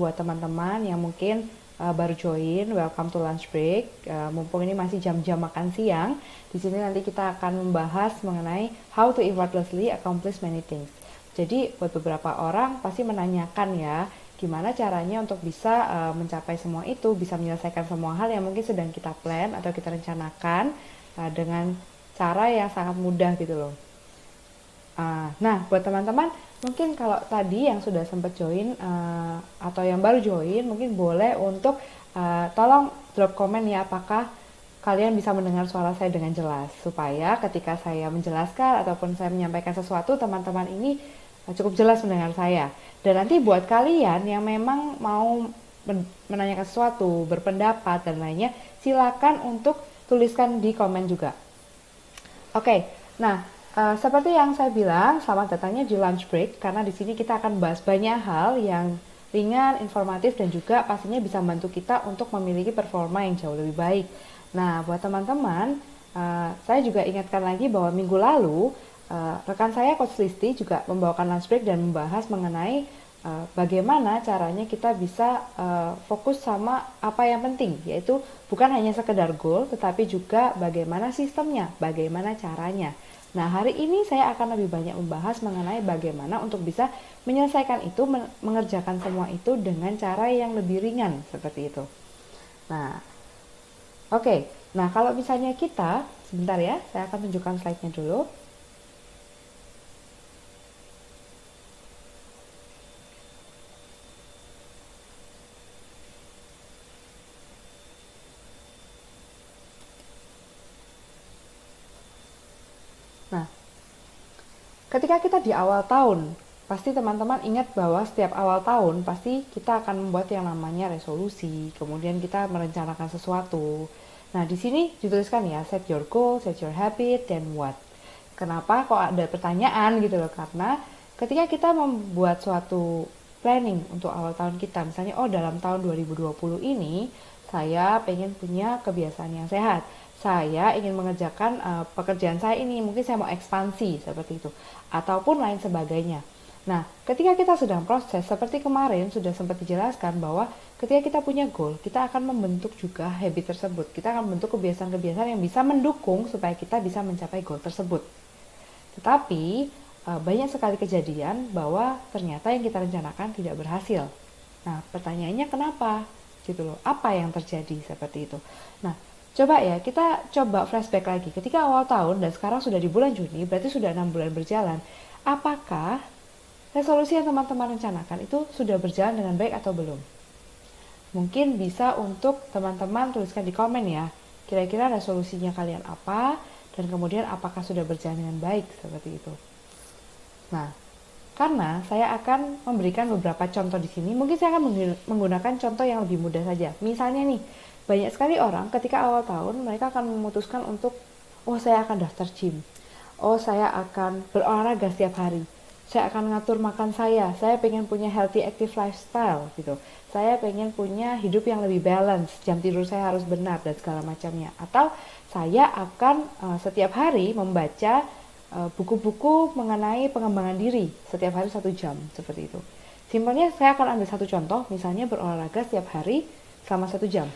buat teman-teman yang mungkin baru join, welcome to lunch break. Mumpung ini masih jam-jam makan siang, di sini nanti kita akan membahas mengenai how to effortlessly accomplish many things. Jadi buat beberapa orang pasti menanyakan ya, gimana caranya untuk bisa mencapai semua itu, bisa menyelesaikan semua hal yang mungkin sedang kita plan atau kita rencanakan dengan cara yang sangat mudah gitu loh. Nah, buat teman-teman, mungkin kalau tadi yang sudah sempat join atau yang baru join, mungkin boleh untuk tolong drop komen ya, apakah kalian bisa mendengar suara saya dengan jelas, supaya ketika saya menjelaskan ataupun saya menyampaikan sesuatu, teman-teman ini cukup jelas mendengar saya. Dan nanti buat kalian yang memang mau menanyakan sesuatu, berpendapat dan lainnya, silakan untuk tuliskan di komen juga. Oke, nah seperti yang saya bilang, selamat datangnya di lunch break, karena di sini kita akan bahas banyak hal yang ringan, informatif, dan juga pastinya bisa membantu kita untuk memiliki performa yang jauh lebih baik. Nah, buat teman-teman, saya juga ingatkan lagi bahwa minggu lalu rekan saya Coach Listi juga membawakan lunch break dan membahas mengenai bagaimana caranya kita bisa fokus sama apa yang penting, yaitu bukan hanya sekedar goal, tetapi juga bagaimana sistemnya, bagaimana caranya. Nah, hari ini saya akan lebih banyak membahas mengenai bagaimana untuk bisa menyelesaikan itu, mengerjakan semua itu dengan cara yang lebih ringan, seperti itu. Nah, oke. Nah, kalau misalnya kita, sebentar ya, saya akan tunjukkan slide-nya dulu. Nah, ketika kita di awal tahun, pasti teman-teman ingat bahwa setiap awal tahun pasti kita akan membuat yang namanya resolusi, kemudian kita merencanakan sesuatu. Nah, di sini dituliskan ya, set your goal, set your habit, then what. Kenapa kok ada pertanyaan gitu loh? Karena ketika kita membuat suatu planning untuk awal tahun kita, misalnya dalam tahun 2020 ini saya pengen punya kebiasaan yang sehat, saya ingin mengerjakan pekerjaan saya ini, mungkin saya mau ekspansi seperti itu, ataupun lain sebagainya. Nah, ketika kita sedang proses, seperti kemarin sudah sempat dijelaskan bahwa ketika kita punya goal, kita akan membentuk juga habit tersebut. Kita akan membentuk kebiasaan-kebiasaan yang bisa mendukung supaya kita bisa mencapai goal tersebut. Tetapi, banyak sekali kejadian bahwa ternyata yang kita rencanakan tidak berhasil. Nah, pertanyaannya kenapa? Gitu loh. Apa yang terjadi seperti itu? Nah, coba ya, kita coba flashback lagi. Ketika awal tahun dan sekarang sudah di bulan Juni, berarti sudah 6 bulan berjalan. Apakah resolusi yang teman-teman rencanakan itu sudah berjalan dengan baik atau belum? Mungkin bisa untuk teman-teman tuliskan di komen ya. Kira-kira resolusinya kalian apa? Dan kemudian apakah sudah berjalan dengan baik seperti itu. Nah, karena saya akan memberikan beberapa contoh di sini, mungkin saya akan menggunakan contoh yang lebih mudah saja. Misalnya nih, banyak sekali orang ketika awal tahun mereka akan memutuskan untuk, saya akan daftar gym, saya akan berolahraga setiap hari, saya akan ngatur makan saya pengen punya healthy active lifestyle gitu, saya pengen punya hidup yang lebih balance, jam tidur saya harus benar dan segala macamnya, atau saya akan setiap hari membaca buku-buku mengenai pengembangan diri setiap hari 1 jam, seperti itu. Simpelnya saya akan ambil satu contoh, misalnya berolahraga setiap hari selama 1 jam.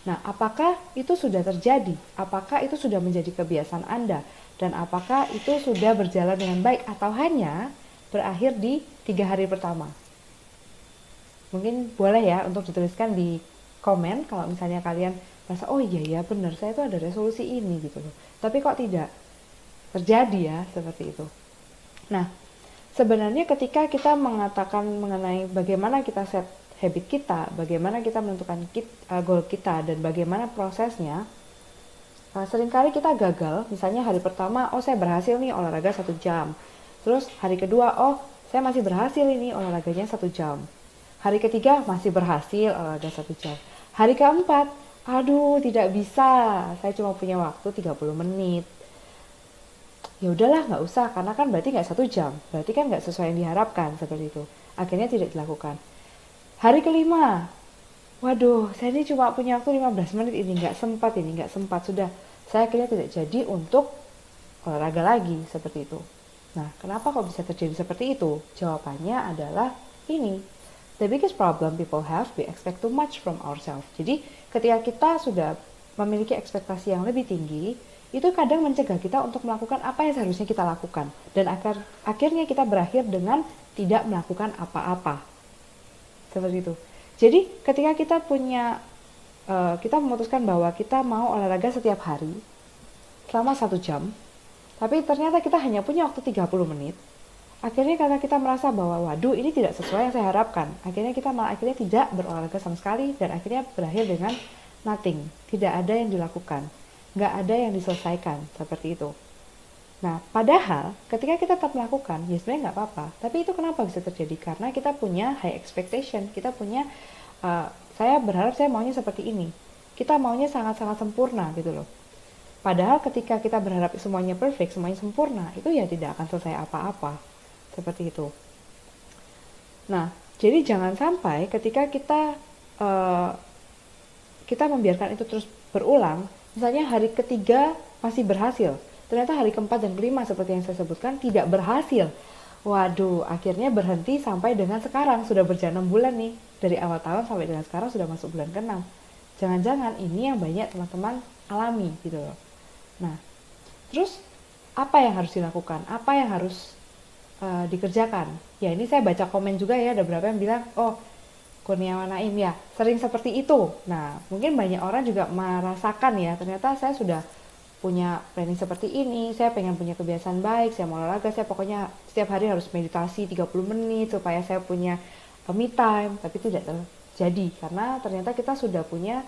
Nah, apakah itu sudah terjadi? Apakah itu sudah menjadi kebiasaan Anda? Dan apakah itu sudah berjalan dengan baik atau hanya berakhir di 3 hari pertama? Mungkin boleh ya untuk dituliskan di komen kalau misalnya kalian merasa, iya benar, saya tuh ada resolusi ini gitu loh. Tapi kok tidak terjadi ya, seperti itu. Nah, sebenarnya ketika kita mengatakan mengenai bagaimana kita set habit kita, bagaimana kita menentukan goal kita, dan bagaimana prosesnya, seringkali kita gagal. Misalnya hari pertama, saya berhasil nih olahraga 1 jam. Terus hari kedua, saya masih berhasil ini olahraganya 1 jam. Hari ketiga masih berhasil olahraga 1 jam. Hari keempat, tidak bisa, saya cuma punya waktu 30 menit. Ya udahlah, nggak usah, karena kan berarti nggak 1 jam, berarti kan nggak sesuai yang diharapkan, seperti itu. Akhirnya tidak dilakukan. Hari kelima, saya ini cuma punya waktu 15 menit ini, nggak sempat, sudah. Saya akhirnya tidak jadi untuk olahraga lagi, seperti itu. Nah, kenapa kok bisa terjadi seperti itu? Jawabannya adalah ini. The biggest problem people have, we expect too much from ourselves. Jadi ketika kita sudah memiliki ekspektasi yang lebih tinggi, itu kadang mencegah kita untuk melakukan apa yang seharusnya kita lakukan. Dan akhirnya kita berakhir dengan tidak melakukan apa-apa. Seperti itu. Jadi ketika kita memutuskan bahwa kita mau olahraga setiap hari selama 1 jam, tapi ternyata kita hanya punya waktu 30 menit, akhirnya karena kita merasa bahwa waduh ini tidak sesuai yang saya harapkan, akhirnya kita akhirnya tidak berolahraga sama sekali, dan akhirnya berakhir dengan nothing, tidak ada yang dilakukan, nggak ada yang diselesaikan, seperti itu. Nah, padahal ketika kita tetap melakukan, ya sebenarnya nggak apa-apa. Tapi itu kenapa bisa terjadi? Karena kita punya high expectation, kita punya, saya berharap saya maunya seperti ini. Kita maunya sangat-sangat sempurna gitu loh. Padahal ketika kita berharap semuanya perfect, semuanya sempurna, itu ya tidak akan selesai apa-apa. Seperti itu. Nah, jadi jangan sampai ketika kita membiarkan itu terus berulang, misalnya hari ketiga masih berhasil, ternyata hari keempat dan kelima seperti yang saya sebutkan tidak berhasil. Waduh, akhirnya berhenti sampai dengan sekarang, sudah berjalan 6 bulan nih. Dari awal tahun sampai dengan sekarang sudah masuk bulan ke-6. Jangan-jangan ini yang banyak teman-teman alami gitu loh. Nah, terus apa yang harus dilakukan? Apa yang harus dikerjakan? Ya ini saya baca komen juga ya, ada beberapa yang bilang, oh Kurniawan Naim ya sering seperti itu. Nah, mungkin banyak orang juga merasakan ya, ternyata saya sudah punya planning seperti ini, saya pengen punya kebiasaan baik, saya mau olahraga, saya pokoknya setiap hari harus meditasi 30 menit supaya saya punya me time, tapi tidak terjadi karena ternyata kita sudah punya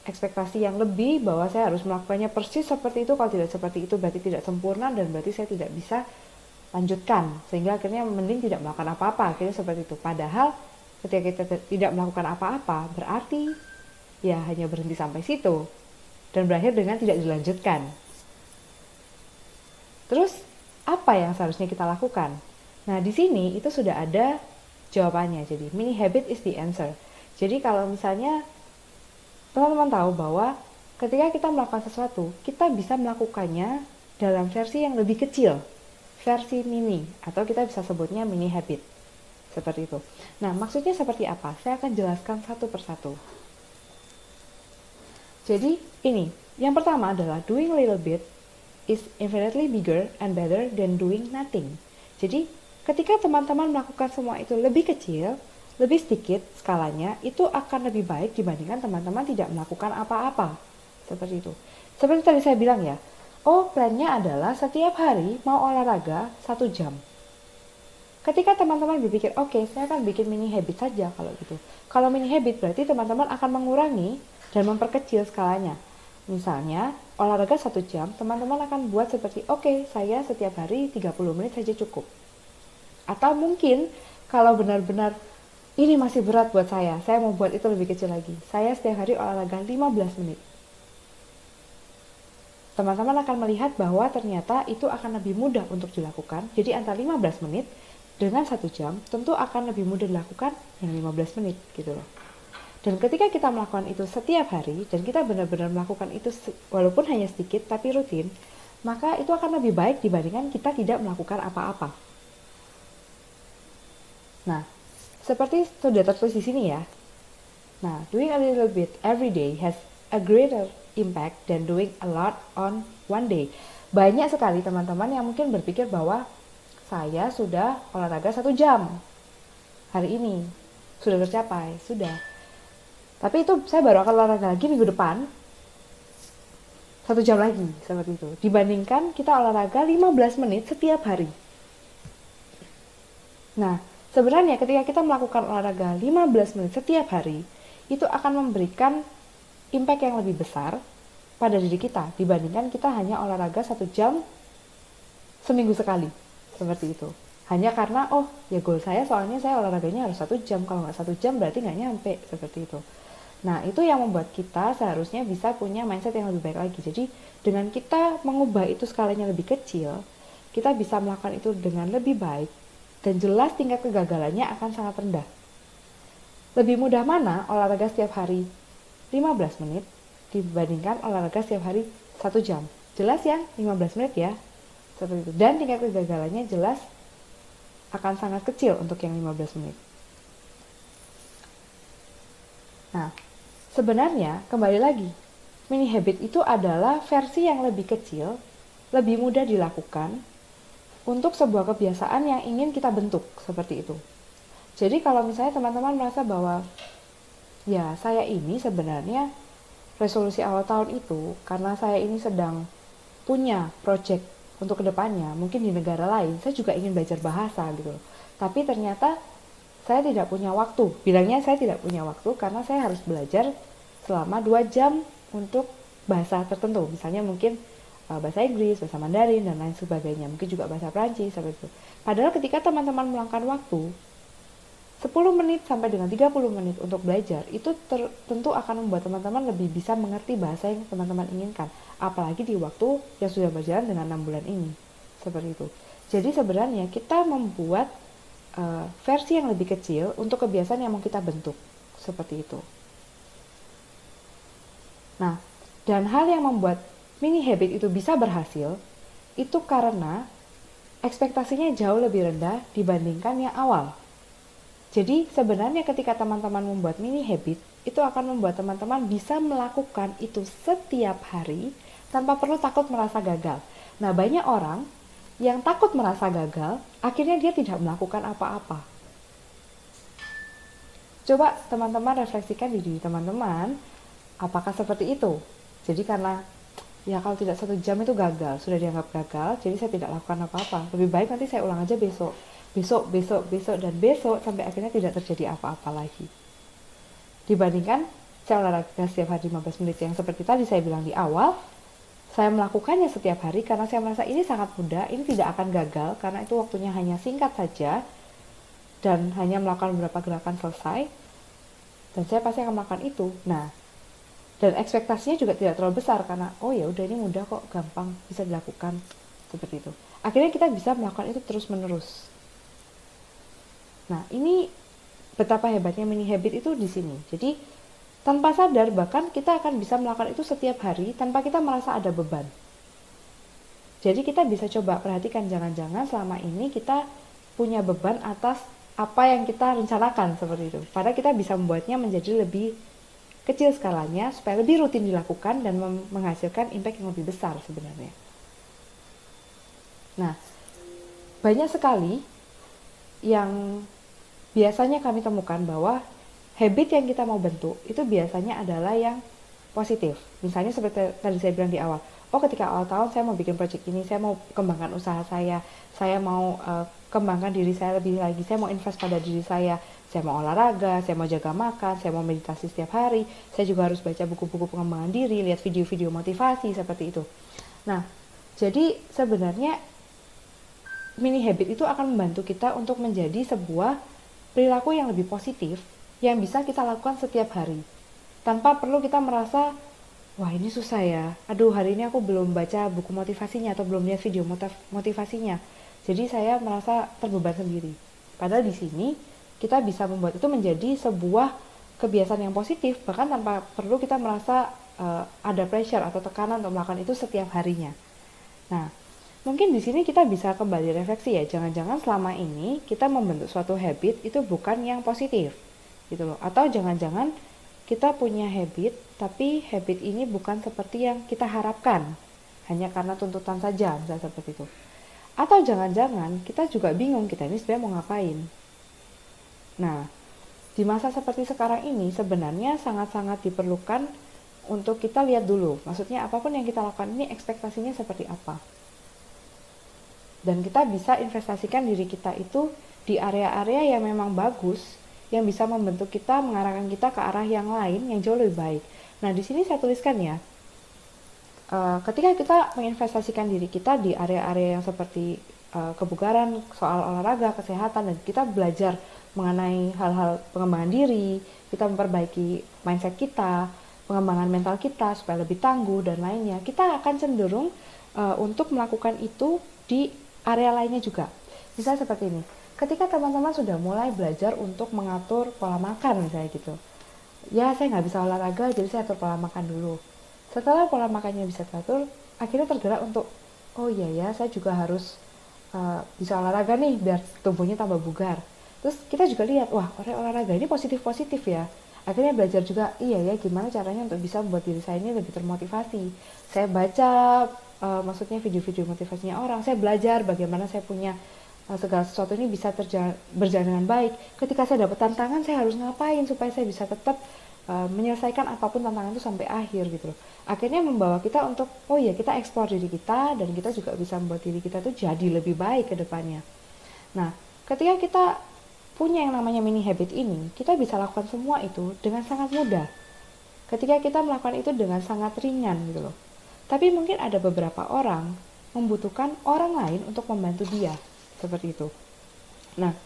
ekspektasi yang lebih bahwa saya harus melakukannya persis seperti itu, kalau tidak seperti itu berarti tidak sempurna dan berarti saya tidak bisa lanjutkan, sehingga akhirnya mending tidak melakukan apa-apa, akhirnya seperti itu. Padahal ketika kita tidak melakukan apa-apa berarti ya hanya berhenti sampai situ dan berakhir dengan tidak dilanjutkan. Terus apa yang seharusnya kita lakukan? Nah, di sini itu sudah ada jawabannya. Jadi mini habit is the answer. Jadi kalau misalnya teman-teman tahu bahwa ketika kita melakukan sesuatu, kita bisa melakukannya dalam versi yang lebih kecil, versi mini, atau kita bisa sebutnya mini habit. Seperti itu. Nah, maksudnya seperti apa? Saya akan jelaskan satu persatu. Jadi ini, yang pertama adalah doing a little bit is infinitely bigger and better than doing nothing. Jadi ketika teman-teman melakukan semua itu lebih kecil, lebih sedikit skalanya, itu akan lebih baik dibandingkan teman-teman tidak melakukan apa-apa. Seperti itu. Seperti tadi saya bilang ya, plannya adalah setiap hari mau olahraga 1 jam. Ketika teman-teman berpikir, oke, saya akan bikin mini habit saja kalau gitu. Kalau mini habit berarti teman-teman akan mengurangi dan memperkecil skalanya. Misalnya, olahraga 1 jam, teman-teman akan buat seperti, oke, saya setiap hari 30 menit saja cukup. Atau mungkin, kalau benar-benar ini masih berat buat saya mau buat itu lebih kecil lagi. Saya setiap hari olahraga 15 menit. Teman-teman akan melihat bahwa ternyata itu akan lebih mudah untuk dilakukan. Jadi antara 15 menit dengan 1 jam, tentu akan lebih mudah dilakukan yang 15 menit gitu loh. Dan ketika kita melakukan itu setiap hari, dan kita benar-benar melakukan itu walaupun hanya sedikit tapi rutin, maka itu akan lebih baik dibandingkan kita tidak melakukan apa-apa. Nah, seperti sudah tertulis di sini ya. Nah, doing a little bit every day has a greater impact than doing a lot on one day. Banyak sekali teman-teman yang mungkin berpikir bahwa saya sudah olahraga 1 jam hari ini, sudah tercapai, sudah. Tapi itu saya baru akan olahraga lagi minggu depan 1 jam lagi, seperti itu. Dibandingkan kita olahraga 15 menit setiap hari. Nah, sebenarnya ketika kita melakukan olahraga 15 menit setiap hari, itu akan memberikan impact yang lebih besar pada diri kita dibandingkan kita hanya olahraga 1 jam seminggu sekali, seperti itu. Hanya karena, ya goal saya soalnya saya olahraganya harus 1 jam, kalau nggak 1 jam berarti nggak nyampe, seperti itu. Nah, itu yang membuat kita seharusnya bisa punya mindset yang lebih baik lagi. Jadi, dengan kita mengubah itu skalanya lebih kecil, kita bisa melakukan itu dengan lebih baik, dan jelas tingkat kegagalannya akan sangat rendah. Lebih mudah mana olahraga setiap hari 15 menit dibandingkan olahraga setiap hari 1 jam? Jelas ya, 15 menit ya. Seperti itu. Dan tingkat kegagalannya jelas akan sangat kecil untuk yang 15 menit. Nah, sebenarnya kembali lagi, mini habit itu adalah versi yang lebih kecil, lebih mudah dilakukan untuk sebuah kebiasaan yang ingin kita bentuk, seperti itu. Jadi kalau misalnya teman-teman merasa bahwa ya saya ini sebenarnya resolusi awal tahun itu karena saya ini sedang punya project untuk kedepannya, mungkin di negara lain, saya juga ingin belajar bahasa gitu loh. Tapi ternyata saya tidak punya waktu. Bilangnya saya tidak punya waktu karena saya harus belajar selama 2 jam untuk bahasa tertentu. Misalnya mungkin bahasa Inggris, bahasa Mandarin, dan lain sebagainya. Mungkin juga bahasa Prancis, seperti itu. Padahal ketika teman-teman meluangkan waktu 10 menit sampai dengan 30 menit untuk belajar, itu tentu akan membuat teman-teman lebih bisa mengerti bahasa yang teman-teman inginkan. Apalagi di waktu yang sudah berjalan dengan 6 bulan ini. Seperti itu. Jadi sebenarnya kita membuat versi yang lebih kecil untuk kebiasaan yang mau kita bentuk. Seperti itu. Nah, dan hal yang membuat mini habit itu bisa berhasil, itu karena ekspektasinya jauh lebih rendah dibandingkan yang awal. Jadi sebenarnya ketika teman-teman membuat mini habit, itu akan membuat teman-teman bisa melakukan itu setiap hari tanpa perlu takut merasa gagal. Nah, banyak orang yang takut merasa gagal, akhirnya dia tidak melakukan apa-apa. Coba teman-teman refleksikan di diri teman-teman, apakah seperti itu? Jadi karena ya kalau tidak 1 jam itu gagal, sudah dianggap gagal, jadi saya tidak lakukan apa-apa. Lebih baik nanti saya ulang aja besok, dan besok sampai akhirnya tidak terjadi apa-apa lagi. Dibandingkan saya olahraga setiap hari 15 menit yang seperti tadi saya bilang di awal, saya melakukannya setiap hari karena saya merasa ini sangat mudah, ini tidak akan gagal karena itu waktunya hanya singkat saja dan hanya melakukan beberapa gerakan selesai dan saya pasti akan melakukan itu. Nah, dan ekspektasinya juga tidak terlalu besar karena oh ya udah ini mudah kok, gampang, bisa dilakukan, seperti itu. Akhirnya kita bisa melakukan itu terus menerus. Nah, ini betapa hebatnya mini habit itu di sini. Jadi tanpa sadar bahkan kita akan bisa melakukan itu setiap hari tanpa kita merasa ada beban. Jadi kita bisa coba perhatikan, jangan-jangan selama ini kita punya beban atas apa yang kita rencanakan, seperti itu. Padahal kita bisa membuatnya menjadi lebih kecil skalanya supaya lebih rutin dilakukan dan menghasilkan impact yang lebih besar sebenarnya. Nah, banyak sekali yang biasanya kami temukan bahwa habit yang kita mau bentuk itu biasanya adalah yang positif. Misalnya seperti tadi saya bilang di awal, oh ketika awal tahun saya mau bikin project ini, saya mau kembangkan usaha saya mau kembangkan diri saya lebih lagi, saya mau invest pada diri saya mau olahraga, saya mau jaga makan, saya mau meditasi setiap hari, saya juga harus baca buku-buku pengembangan diri, lihat video-video motivasi, seperti itu. Nah, jadi sebenarnya mini habit itu akan membantu kita untuk menjadi sebuah perilaku yang lebih positif yang bisa kita lakukan setiap hari tanpa perlu kita merasa wah ini susah ya, aduh hari ini aku belum baca buku motivasinya atau belum lihat video motivasinya, jadi saya merasa terbeban sendiri. Padahal di sini kita bisa membuat itu menjadi sebuah kebiasaan yang positif bahkan tanpa perlu kita merasa ada pressure atau tekanan untuk melakukan itu setiap harinya. Nah, mungkin di sini kita bisa kembali refleksi ya, jangan-jangan selama ini kita membentuk suatu habit itu bukan yang positif gitu loh, atau jangan-jangan kita punya habit tapi habit ini bukan seperti yang kita harapkan hanya karena tuntutan saja, misalnya seperti itu. Atau jangan-jangan kita juga bingung kita ini sebenarnya mau ngapain. Nah, di masa seperti sekarang ini sebenarnya sangat-sangat diperlukan untuk kita lihat dulu, maksudnya apapun yang kita lakukan ini ekspektasinya seperti apa. Dan kita bisa investasikan diri kita itu di area-area yang memang bagus, yang bisa membentuk kita, mengarahkan kita ke arah yang lain yang jauh lebih baik. Nah, di sini saya tuliskan ya, ketika kita menginvestasikan diri kita di area-area yang seperti kebugaran, soal olahraga, kesehatan, dan kita belajar mengenai hal-hal pengembangan diri, kita memperbaiki mindset kita, pengembangan mental kita supaya lebih tangguh dan lainnya, kita akan cenderung untuk melakukan itu di area lainnya juga. Misalnya seperti ini, ketika teman-teman sudah mulai belajar untuk mengatur pola makan misalnya gitu, ya saya nggak bisa olahraga jadi saya atur pola makan dulu. Setelah pola makannya bisa teratur, akhirnya tergerak untuk oh iya ya saya juga harus bisa olahraga nih biar tubuhnya tambah bugar. Terus kita juga lihat, wah olahraga ini positif ya. Akhirnya belajar juga, iya ya gimana caranya untuk bisa membuat diri saya ini lebih termotivasi. Saya baca maksudnya video-video motivasinya orang, saya belajar bagaimana saya punya segala sesuatu ini bisa berjalan dengan baik. Ketika saya dapat tantangan, saya harus ngapain supaya saya bisa tetap menyelesaikan apapun tantangan itu sampai akhir gitu loh. Akhirnya membawa kita untuk, oh ya kita eksplor diri kita, dan kita juga bisa membuat diri kita tuh jadi lebih baik ke depannya. Nah, ketika kita punya yang namanya mini habit ini, kita bisa lakukan semua itu dengan sangat mudah. Ketika kita melakukan itu dengan sangat ringan gitu loh. Tapi mungkin ada beberapa orang membutuhkan orang lain untuk membantu dia, seperti itu. Nah,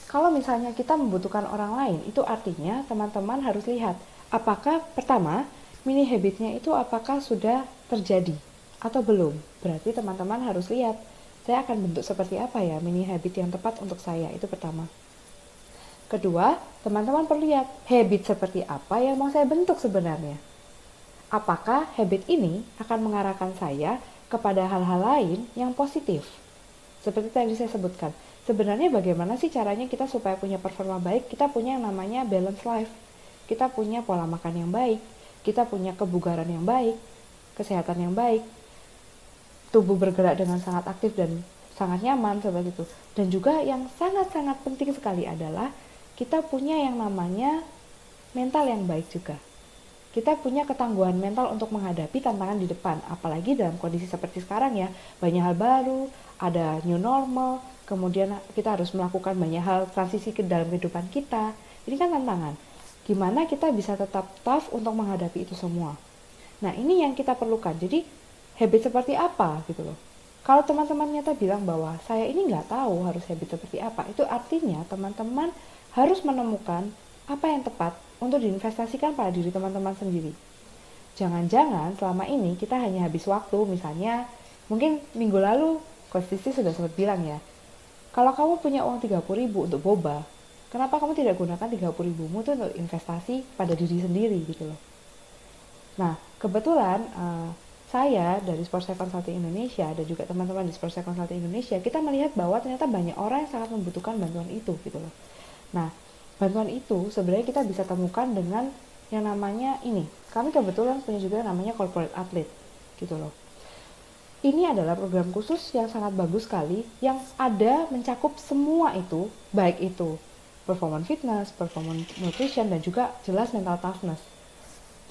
kalau misalnya kita membutuhkan orang lain, itu artinya teman-teman harus lihat apakah pertama mini habitnya itu apakah sudah terjadi atau belum. Berarti teman-teman harus lihat, saya akan bentuk seperti apa ya mini habit yang tepat untuk saya, itu pertama. Kedua, teman-teman perlu lihat habit seperti apa yang mau saya bentuk sebenarnya. Apakah habit ini akan mengarahkan saya kepada hal-hal lain yang positif? Seperti tadi saya sebutkan, sebenarnya bagaimana sih caranya kita supaya punya performa baik? Kita punya yang namanya balance life. Kita punya pola makan yang baik, kita punya kebugaran yang baik, kesehatan yang baik, tubuh bergerak dengan sangat aktif dan sangat nyaman seperti itu. Dan juga yang sangat-sangat penting sekali adalah kita punya yang namanya mental yang baik juga. Kita punya ketangguhan mental untuk menghadapi tantangan di depan, apalagi dalam kondisi seperti sekarang ya, banyak hal baru, ada new normal, kemudian kita harus melakukan banyak hal transisi ke dalam kehidupan kita. Ini kan tantangan. Gimana kita bisa tetap tough untuk menghadapi itu semua. Nah, ini yang kita perlukan. Jadi, habit seperti apa gitu loh. Kalau teman-teman nyata bilang bahwa saya ini nggak tahu harus habit seperti apa, itu artinya teman-teman harus menemukan apa yang tepat untuk diinvestasikan pada diri teman-teman sendiri. Jangan-jangan selama ini kita hanya habis waktu, misalnya mungkin minggu lalu Coach Tisti sudah sempat bilang ya, kalau kamu punya uang 30.000 untuk boba, kenapa kamu tidak gunakan 30.000mu itu untuk investasi pada diri sendiri gitu loh. Nah, kebetulan saya dari Sports Consulting Indonesia dan juga teman-teman di Sports Consulting Indonesia, kita melihat bahwa ternyata banyak orang yang sangat membutuhkan bantuan itu gitu loh. Nah, bantuan itu sebenarnya kita bisa temukan dengan yang namanya ini. Kami kebetulan punya juga yang namanya Corporate Athlete gitu loh. Ini adalah program khusus yang sangat bagus sekali, yang ada mencakup semua itu, baik itu performance fitness, performance nutrition, dan juga jelas mental toughness.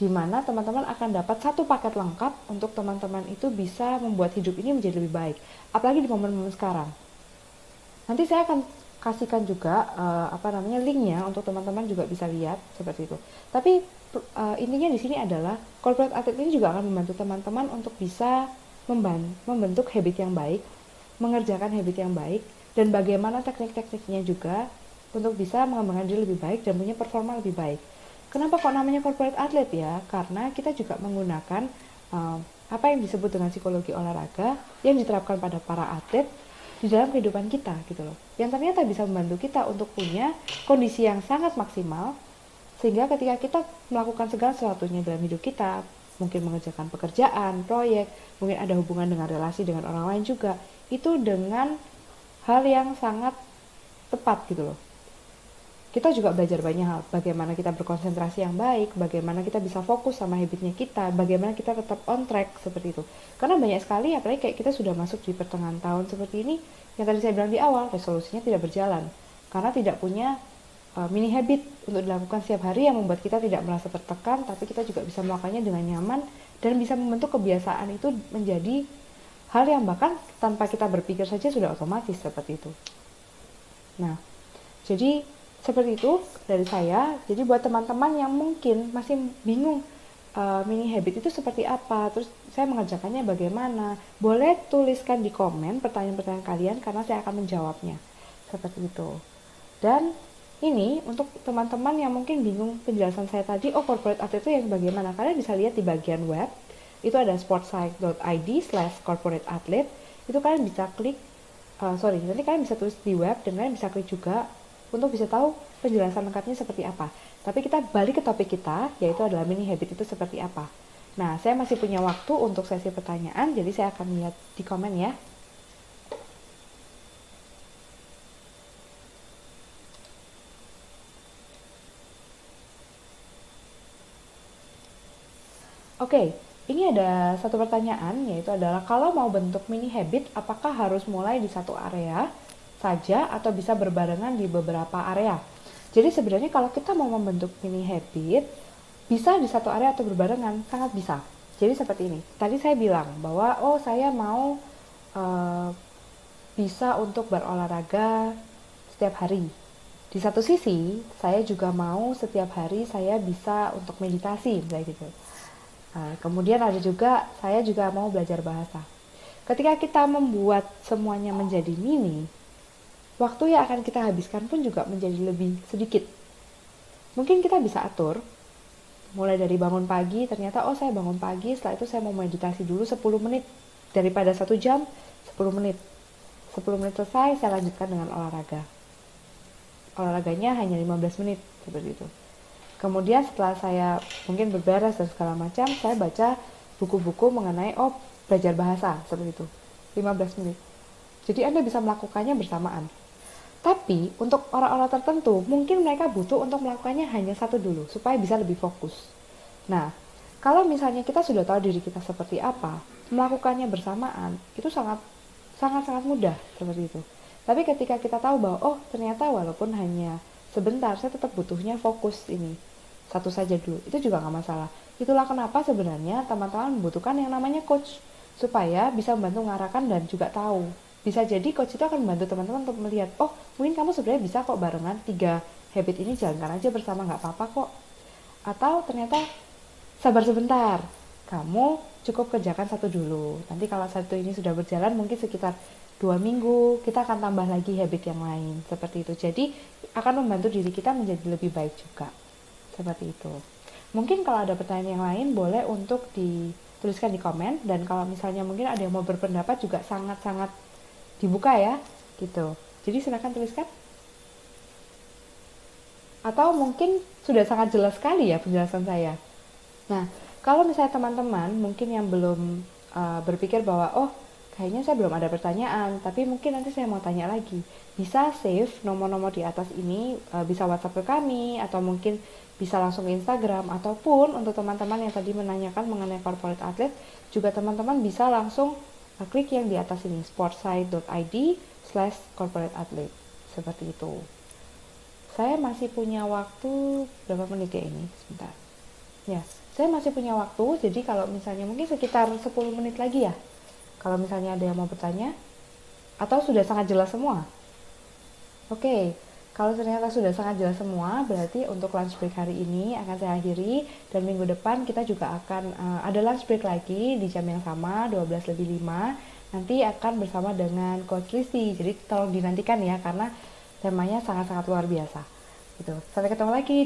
Di mana teman-teman akan dapat satu paket lengkap untuk teman-teman itu bisa membuat hidup ini menjadi lebih baik. Apalagi di momen-momen sekarang. Nanti saya akan kasihkan juga linknya untuk teman-teman juga bisa lihat seperti itu. Tapi intinya di sini adalah corporate athlete ini juga akan membantu teman-teman untuk bisa membentuk habit yang baik, mengerjakan habit yang baik, dan bagaimana teknik-tekniknya juga untuk bisa mengembangkan diri lebih baik dan punya performa lebih baik. Kenapa kok namanya corporate athlete ya? Karena kita juga menggunakan apa yang disebut dengan psikologi olahraga yang diterapkan pada para atlet di dalam kehidupan kita gitu loh, yang ternyata bisa membantu kita untuk punya kondisi yang sangat maksimal, sehingga ketika kita melakukan segala sesuatunya dalam hidup kita, mungkin mengerjakan pekerjaan, proyek, mungkin ada hubungan dengan relasi dengan orang lain juga, itu dengan hal yang sangat tepat gitu loh. Kita juga belajar banyak hal, bagaimana kita berkonsentrasi yang baik, bagaimana kita bisa fokus sama habitnya kita, bagaimana kita tetap on track seperti itu. Karena banyak sekali, apalagi kayak kita sudah masuk di pertengahan tahun seperti ini, yang tadi saya bilang di awal, resolusinya tidak berjalan. Karena tidak punya mini habit untuk dilakukan setiap hari yang membuat kita tidak merasa tertekan, tapi kita juga bisa melakukannya dengan nyaman, dan bisa membentuk kebiasaan itu menjadi hal yang bahkan tanpa kita berpikir saja sudah otomatis seperti itu. Nah, jadi seperti itu dari saya. Jadi buat teman-teman yang mungkin masih bingung mini habit itu seperti apa, terus saya mengerjakannya bagaimana, boleh tuliskan di komen pertanyaan-pertanyaan kalian karena saya akan menjawabnya seperti itu. Dan ini untuk teman-teman yang mungkin bingung penjelasan saya tadi, corporate athlete itu yang bagaimana, kalian bisa lihat di bagian web, itu ada sportspsych.id/corporate athlete. Itu kalian bisa klik, nanti kalian bisa tulis di web dan kalian bisa klik juga untuk bisa tahu penjelasan lengkapnya seperti apa. Tapi kita balik ke topik kita, yaitu adalah mini habit itu seperti apa. Nah, saya masih punya waktu untuk sesi pertanyaan, jadi saya akan lihat di komen ya. Oke, ini ada satu pertanyaan, yaitu adalah kalau mau bentuk mini habit, apakah harus mulai di satu area saja atau bisa berbarengan di beberapa area? Jadi sebenarnya kalau kita mau membentuk mini habit, bisa di satu area atau berbarengan, sangat bisa. Jadi seperti ini. Tadi saya bilang bahwa saya mau eh, bisa untuk berolahraga setiap hari. Di satu sisi, saya juga mau setiap hari saya bisa untuk meditasi, misalnya gitu. Kemudian ada juga, saya juga mau belajar bahasa. Ketika kita membuat semuanya menjadi mini, waktu yang akan kita habiskan pun juga menjadi lebih sedikit. Mungkin kita bisa atur, mulai dari bangun pagi, ternyata saya bangun pagi, setelah itu saya mau meditasi dulu 10 menit. Daripada 1 jam, 10 menit. 10 menit selesai, saya lanjutkan dengan olahraga. Olahraganya hanya 15 menit, seperti itu. Kemudian setelah saya mungkin berberes dan segala macam, saya baca buku-buku mengenai belajar bahasa, seperti itu. 15 menit. Jadi Anda bisa melakukannya bersamaan. Tapi untuk orang-orang tertentu, mungkin mereka butuh untuk melakukannya hanya satu dulu, supaya bisa lebih fokus. Nah, kalau misalnya kita sudah tahu diri kita seperti apa, melakukannya bersamaan, itu sangat mudah, seperti itu. Tapi ketika kita tahu bahwa, ternyata walaupun hanya sebentar, saya tetap butuhnya fokus ini. Satu saja dulu, itu juga nggak masalah. Itulah kenapa sebenarnya teman-teman membutuhkan yang namanya coach, supaya bisa membantu mengarahkan dan juga tahu. Bisa jadi coach itu akan membantu teman-teman untuk melihat, mungkin kamu sebenarnya bisa kok barengan 3 habit ini, jalankan aja bersama, nggak apa-apa kok. Atau ternyata sabar sebentar, kamu cukup kerjakan satu dulu. Nanti kalau satu ini sudah berjalan mungkin sekitar 2 minggu, kita akan tambah lagi habit yang lain. Seperti itu. Jadi akan membantu diri kita menjadi lebih baik juga. Seperti itu. Mungkin kalau ada pertanyaan yang lain boleh untuk dituliskan di komen. Dan kalau misalnya mungkin ada yang mau berpendapat juga sangat-sangat dibuka ya. Gitu. Jadi silakan tuliskan. Atau mungkin sudah sangat jelas sekali ya penjelasan saya. Nah, kalau misalnya teman-teman mungkin yang belum berpikir bahwa kayaknya saya belum ada pertanyaan, tapi mungkin nanti saya mau tanya lagi. Bisa save nomor-nomor di atas ini, bisa WhatsApp ke kami, atau mungkin bisa langsung ke Instagram, ataupun untuk teman-teman yang tadi menanyakan mengenai corporate athlete, juga teman-teman bisa langsung klik yang di atas ini, sportsite.id/corporate athlete. Seperti itu. Saya masih punya waktu berapa menit ya ini? Sebentar. Ya, saya masih punya waktu, jadi kalau misalnya mungkin sekitar 10 menit lagi ya. Kalau misalnya ada yang mau bertanya, atau sudah sangat jelas semua? Oke, kalau ternyata sudah sangat jelas semua, berarti untuk lunch break hari ini akan saya akhiri, dan minggu depan kita juga akan ada lunch break lagi di jam yang sama, 12:05. Nanti akan bersama dengan Coach Risti, jadi tolong dinantikan ya, karena temanya sangat-sangat luar biasa. Gitu. Sampai ketemu lagi